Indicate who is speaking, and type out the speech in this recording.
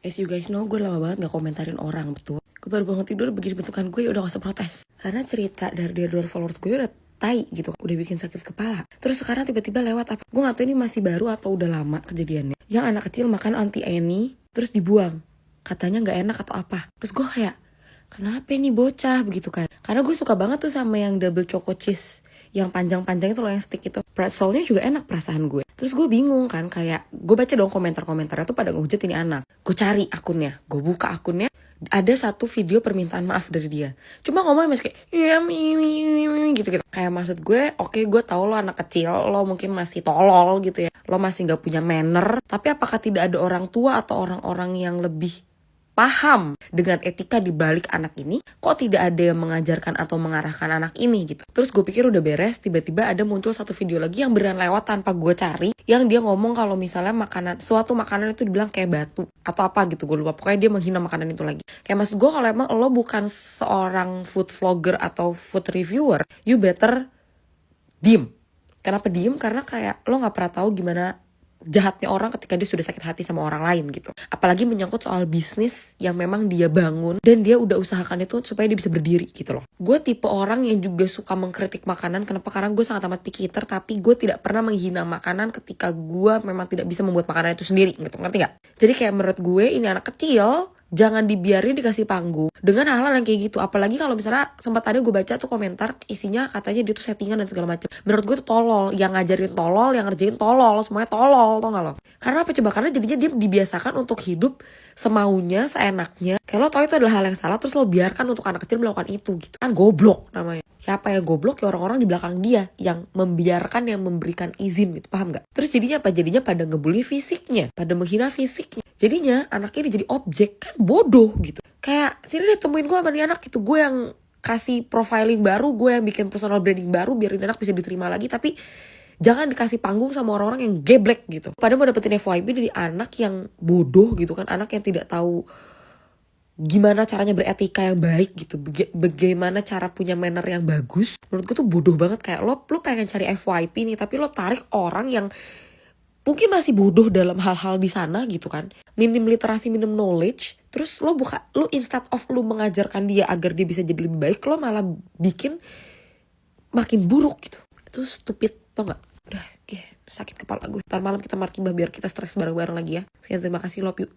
Speaker 1: As you guys know, gue lama banget gak komentarin orang, betul. Gue baru bangun tidur, begini bentukan gue udah gak usah protes. Karena cerita dari luar followers gue udah tai gitu, udah bikin sakit kepala. Terus sekarang tiba-tiba lewat apa? Gue gak tahu ini masih baru atau udah lama kejadiannya. Yang anak kecil makan Auntie Annie, terus dibuang. Katanya gak enak atau apa. Terus gue kayak, kenapa ini bocah begitu kan? Karena gue suka banget tuh sama yang double choco cheese yang panjang-panjang itu loh, yang stick itu. Pretzelnya juga enak perasaan gue. Terus gue bingung kan, kayak gue baca dong komentar-komentarnya tuh pada ngehujat ini anak. Gue cari akunnya, gue buka akunnya, ada satu video permintaan maaf dari dia. Cuma ngomongnya masih kayak ya gitu-gitu. Kayak maksud gue, oke, gue tahu lo anak kecil, lo mungkin masih tolol gitu ya. Lo masih gak punya manner, tapi apakah tidak ada orang tua atau orang-orang yang lebih paham dengan etika di balik anak ini, kok tidak ada yang mengajarkan atau mengarahkan anak ini gitu. Terus gue pikir udah beres, tiba-tiba ada muncul satu video lagi yang beneran lewat tanpa gue cari, yang dia ngomong kalau misalnya suatu makanan itu dibilang kayak batu atau apa gitu, gue lupa. Pokoknya dia menghina makanan itu lagi. Kayak maksud gue, kalau emang lo bukan seorang food vlogger atau food reviewer, you better diem. Kenapa diem? Karena kayak lo gak pernah tahu gimana jahatnya orang ketika dia sudah sakit hati sama orang lain gitu. Apalagi menyangkut soal bisnis yang memang dia bangun dan dia udah usahakan itu supaya dia bisa berdiri gitu loh. Gue tipe orang yang juga suka mengkritik makanan. Kenapa? Karena gue sangat amat picky eater, tapi gue tidak pernah menghina makanan ketika gue memang tidak bisa membuat makanan itu sendiri gitu. Ngerti gak? Jadi kayak menurut gue ini anak kecil jangan dibiarin dikasih panggung dengan hal-hal yang kayak gitu. Apalagi kalau misalnya sempat ada gue baca tuh komentar isinya katanya dia tuh settingan dan segala macam. Menurut gue tuh tolol, yang ngajarin tolol, yang ngerjain tolol, semuanya tolol, tau gak lo? Karena apa coba? Karena jadinya dia dibiasakan untuk hidup semaunya, seenaknya. Kayak lo tau itu adalah hal yang salah, terus lo biarkan untuk anak kecil melakukan itu gitu. Kan goblok namanya. Siapa yang goblok? Ya orang-orang di belakang dia yang membiarkan, yang memberikan izin gitu, paham gak? Terus jadinya apa? Jadinya pada ngebully fisiknya, pada menghina fisiknya. Jadinya anak ini jadi objek, kan bodoh gitu. Kayak sini deh temuin gue sama nih anak gitu, gue yang kasih profiling baru, gue yang bikin personal branding baru biar ini anak bisa diterima lagi, tapi jangan dikasih panggung sama orang-orang yang geblek gitu. Padahal mau dapetin FYP dari anak yang bodoh gitu kan, anak yang tidak tahu gimana caranya beretika yang baik gitu, bagaimana cara punya manner yang bagus. Menurut gue tuh bodoh banget. Kayak lo pengen cari FYP nih, tapi lo tarik orang yang mungkin masih bodoh dalam hal-hal di sana gitu kan, minim literasi, minim knowledge. Terus lo instead of lo mengajarkan dia agar dia bisa jadi lebih baik, lo malah bikin makin buruk gitu. Itu stupid, tau gak? Udah, sakit kepala gue. Ntar malam kita markibah biar kita stres bareng-bareng lagi ya. Sekian, terima kasih, love you.